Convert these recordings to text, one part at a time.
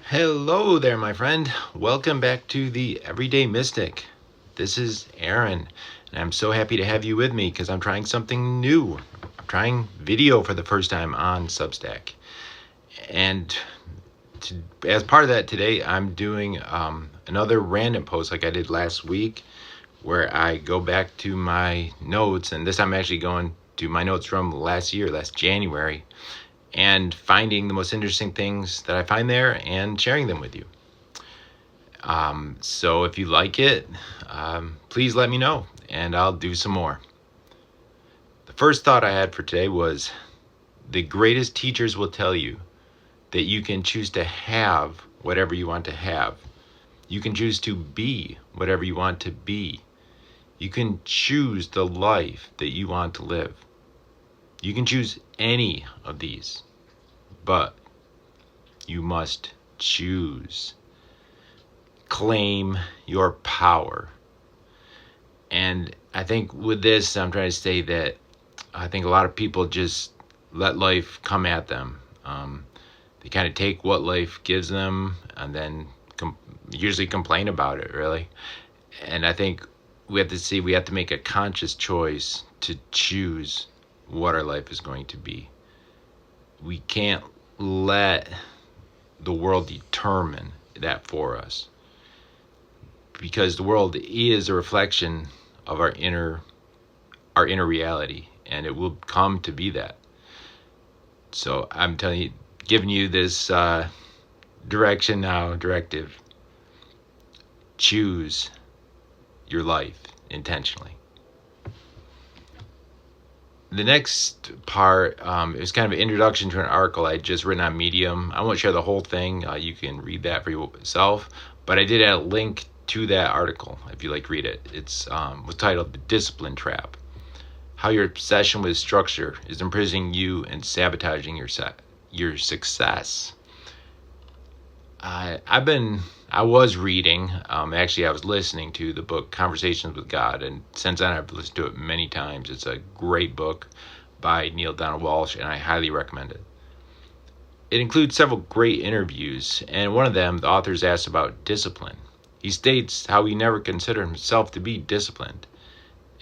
Hello there, my friend. Welcome back to the Everyday Mystic. This is Aaron, and I'm so happy to have you with me because I'm trying something new. I'm trying video for the first time on Substack. And as part of that today, I'm doing another random post like I did last week, where I go back to my notes, and this time I'm actually going to my notes from last January, and finding the most interesting things that I find there and sharing them with you. So if you like it, please let me know and I'll do some more. The first thought I had for today was the greatest teachers will tell you that you can choose to have whatever you want to have. You can choose to be whatever you want to be. You can choose the life that you want to live. You can choose any of these, but you must choose. Claim your power. And I think with this, I'm trying to say that I think a lot of people just let life come at them. They kind of take what life gives them and then usually complain about it, really. And I think we have to make a conscious choice to choose what our life is going to be. We can't let the world determine that for us, because the world is a reflection of our inner reality, and it will come to be that. So I'm telling you, giving you this directive. Choose your life intentionally. The next part is kind of an introduction to an article I just written on Medium. I won't share the whole thing. You can read that for yourself. But I did add a link to that article if you like to read it. It's was titled "The Discipline Trap: How Your Obsession with Structure is Imprisoning You and Sabotaging your Success." I was reading, actually I was listening to the book Conversations with God, and since then I've listened to it many times. It's a great book by Neil Donald Walsch, and I highly recommend it. It includes several great interviews, and one of them, the author is asked about discipline. He states how he never considered himself to be disciplined,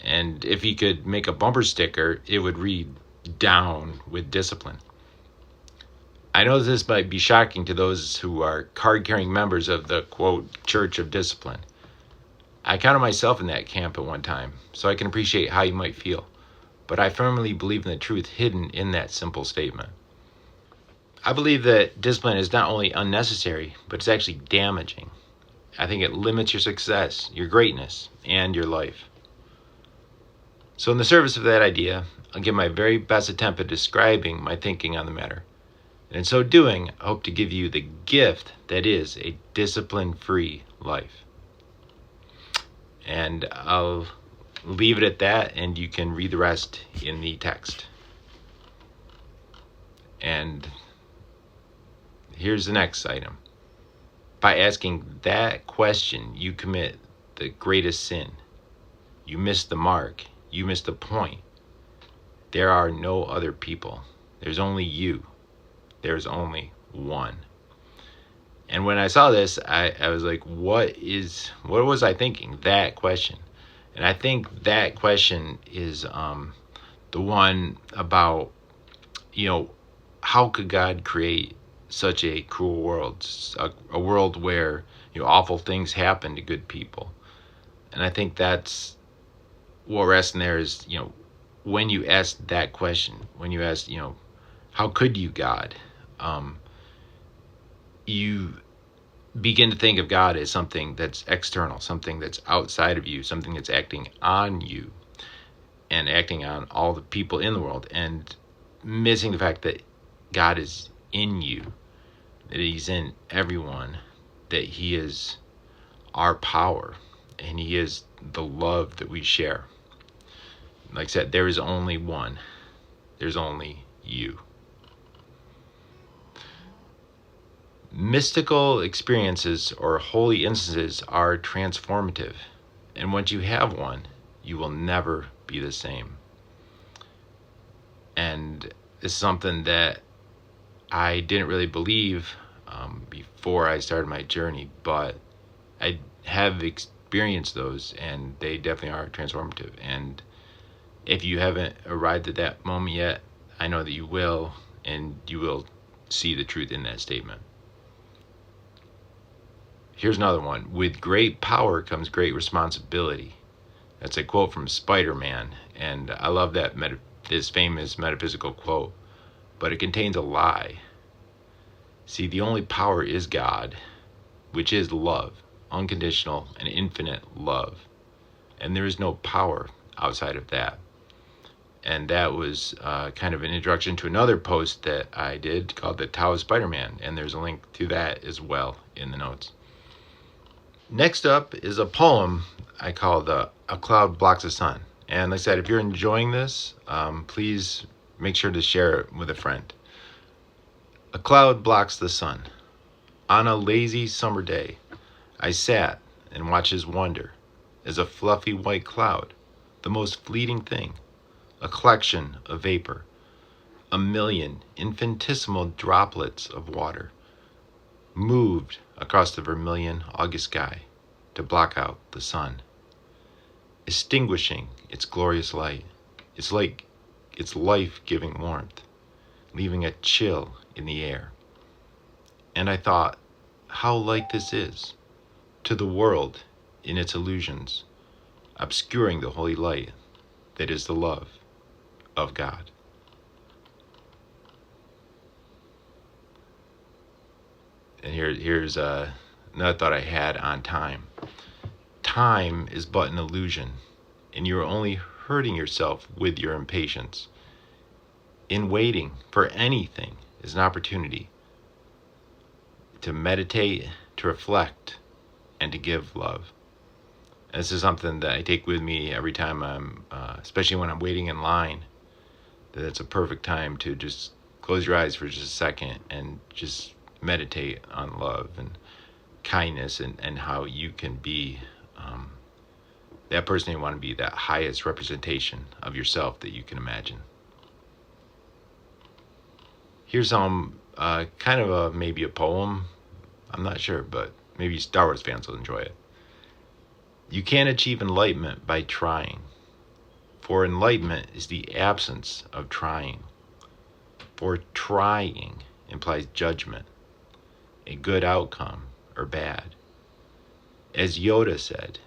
and if he could make a bumper sticker, it would read, "Down with Discipline." I know this might be shocking to those who are card-carrying members of the, quote, Church of Discipline. I counted myself in that camp at one time, so I can appreciate how you might feel. But I firmly believe in the truth hidden in that simple statement. I believe that discipline is not only unnecessary, but it's actually damaging. I think it limits your success, your greatness, and your life. So in the service of that idea, I'll give my very best attempt at describing my thinking on the matter. And in so doing, I hope to give you the gift that is a discipline-free life. And I'll leave it at that, and you can read the rest in the text. And here's the next item. By asking that question, you commit the greatest sin. You miss the mark. You miss the point. There are no other people. There's only you. There's only one. And when I saw this, I was like, what was I thinking? That question. And I think that question is the one about, how could God create such a cruel world, a world where, awful things happen to good people? And I think that's what we're asking there is, when you ask that question, when you ask, how could you, God? You begin to think of God as something that's external, something that's outside of you, something that's acting on you and acting on all the people in the world, and missing the fact that God is in you, that he's in everyone, that he is our power, and he is the love that we share. Like I said, there is only one. There's only you. Mystical experiences or holy instances are transformative, and once you have one, you will never be the same. And it's something that I didn't really believe before I started my journey, but I have experienced those, and they definitely are transformative. And if you haven't arrived at that moment yet, I know that you will, and you will see the truth in that statement. Here's another one. With great power comes great responsibility. That's a quote from Spider-Man, and I love that this famous metaphysical quote, but it contains a lie. See, the only power is God, which is love, unconditional and infinite love. And there is no power outside of that. And that was kind of an introduction to another post that I did called The Tao of Spider-Man, and there's a link to that as well in the notes. Next up is a poem I call A Cloud Blocks the Sun. And like I said, if you're enjoying this, please make sure to share it with a friend. A cloud blocks the sun. On a lazy summer day, I sat and watched his wonder as a fluffy white cloud, the most fleeting thing, a collection of vapor, a million infinitesimal droplets of water, moved across the vermilion August sky to block out the sun, extinguishing its glorious light. It's like its life-giving warmth, leaving a chill in the air. And I thought how like this is to the world in its illusions, obscuring the holy light that is the love of God. And here's another thought I had on time. Time is but an illusion, and you're only hurting yourself with your impatience. In waiting for anything is an opportunity to meditate, to reflect, and to give love. And this is something that I take with me every time I'm, especially when I'm waiting in line, that it's a perfect time to just close your eyes for just a second and just meditate on love and kindness, and how you can be that person you want to be, that highest representation of yourself that you can imagine. Here's kind of maybe a poem. I'm not sure, but maybe Star Wars fans will enjoy it. You can't achieve enlightenment by trying, for enlightenment is the absence of trying. For trying implies judgment, a good outcome or bad. As Yoda said,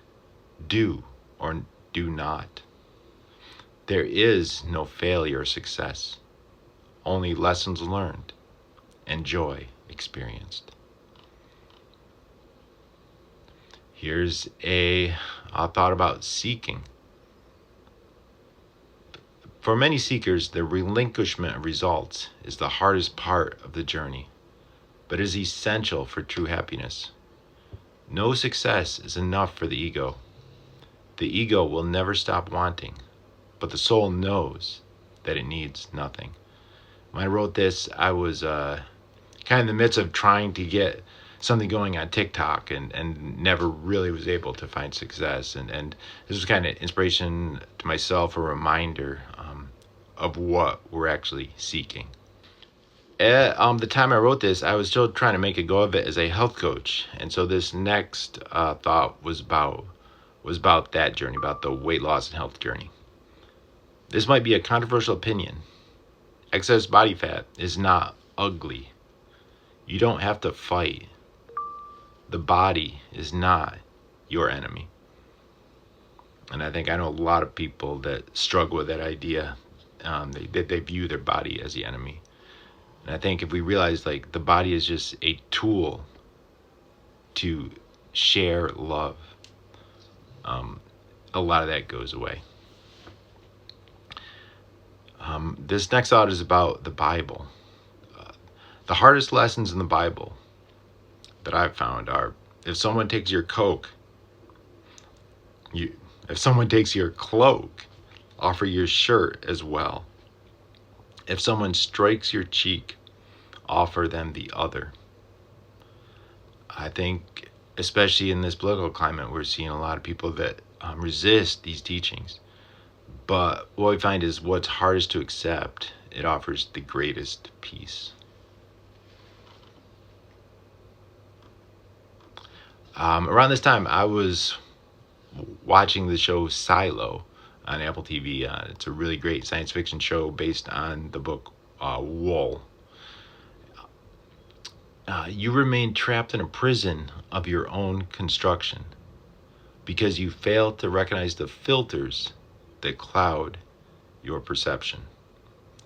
do or do not. There is no failure or success, only lessons learned and joy experienced. Here's a thought about seeking. For many seekers, the relinquishment of results is the hardest part of the journey, but is essential for true happiness. No success is enough for the ego. The ego will never stop wanting, but the soul knows that it needs nothing. When I wrote this, I was kind of in the midst of trying to get something going on TikTok, and never really was able to find success. And this was kind of inspiration to myself, a reminder of what we're actually seeking. At the time I wrote this, I was still trying to make a go of it as a health coach. And so this next thought was about that journey, about the weight loss and health journey. This might be a controversial opinion. Excess body fat is not ugly. You don't have to fight. The body is not your enemy. And I think I know a lot of people that struggle with that idea. They view their body as the enemy. And I think if we realize like the body is just a tool to share love, a lot of that goes away. This next thought is about the Bible. The hardest lessons in the Bible that I've found are, if someone takes your Coke, if someone takes your cloak, offer your shirt as well. If someone strikes your cheek, offer them the other. I think, especially in this political climate, we're seeing a lot of people that resist these teachings. But what we find is what's hardest to accept, it offers the greatest peace. Around this time, I was watching the show Silo on Apple TV. It's a really great science fiction show based on the book Wool. You remain trapped in a prison of your own construction because you fail to recognize the filters that cloud your perception.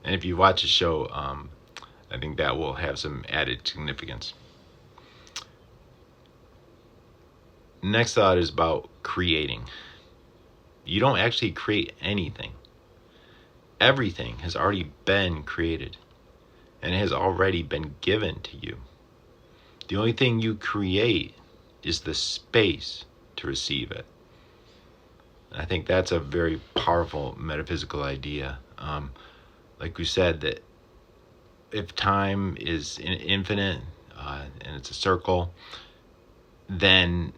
And if you watch the show, I think that will have some added significance. Next thought is about creating. You don't actually create anything. Everything has already been created and has already been given to you. The only thing you create is the space to receive it. And I think that's a very powerful metaphysical idea. Like we said, that if time is infinite and it's a circle, then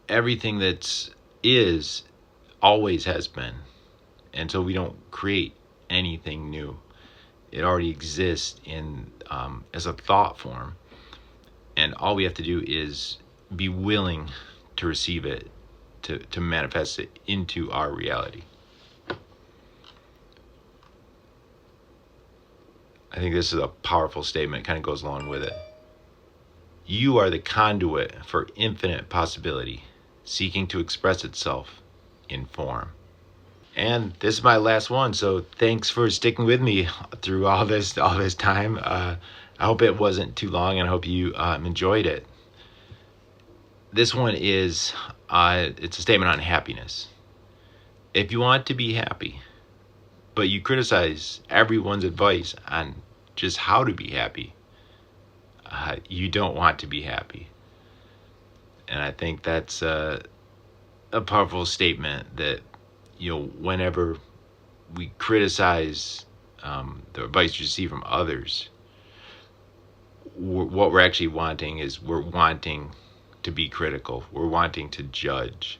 everything that's is always has been. And so we don't create anything new. It already exists in as a thought form. And all we have to do is be willing to receive it, to manifest it into our reality. I think this is a powerful statement. It kind of goes along with it. You are the conduit for infinite possibility, seeking to express itself in form. And this is my last one, so thanks for sticking with me through all this time. I hope it wasn't too long, and I hope you enjoyed it. This one is it's a statement on happiness. If you want to be happy, but you criticize everyone's advice on just how to be happy, you don't want to be happy. And I think that's a powerful statement that, whenever we criticize the advice you receive from others, what we're actually wanting is we're wanting to be critical. We're wanting to judge.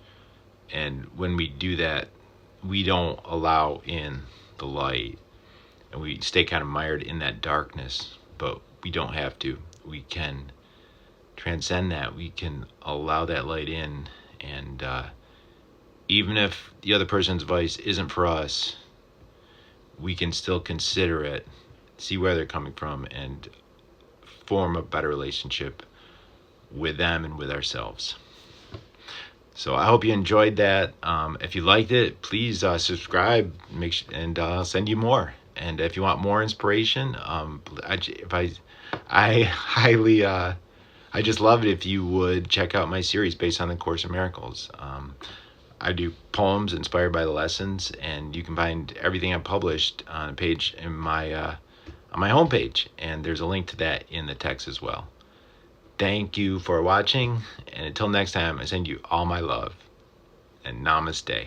And when we do that, we don't allow in the light. And we stay kind of mired in that darkness. But we don't have to. We can transcend that. We can allow that light in. And even if the other person's advice isn't for us, we can still consider it, see where they're coming from, and form a better relationship with them and with ourselves. So I hope you enjoyed that. If you liked it, please subscribe, and I'll send you more. And if you want more inspiration, I highly, I just love it if you would check out my series based on the Course in Miracles. I do poems inspired by the lessons, and you can find everything I've published on a page in my on my homepage, and there's a link to that in the text as well. Thank you for watching, and until next time, I send you all my love, and namaste.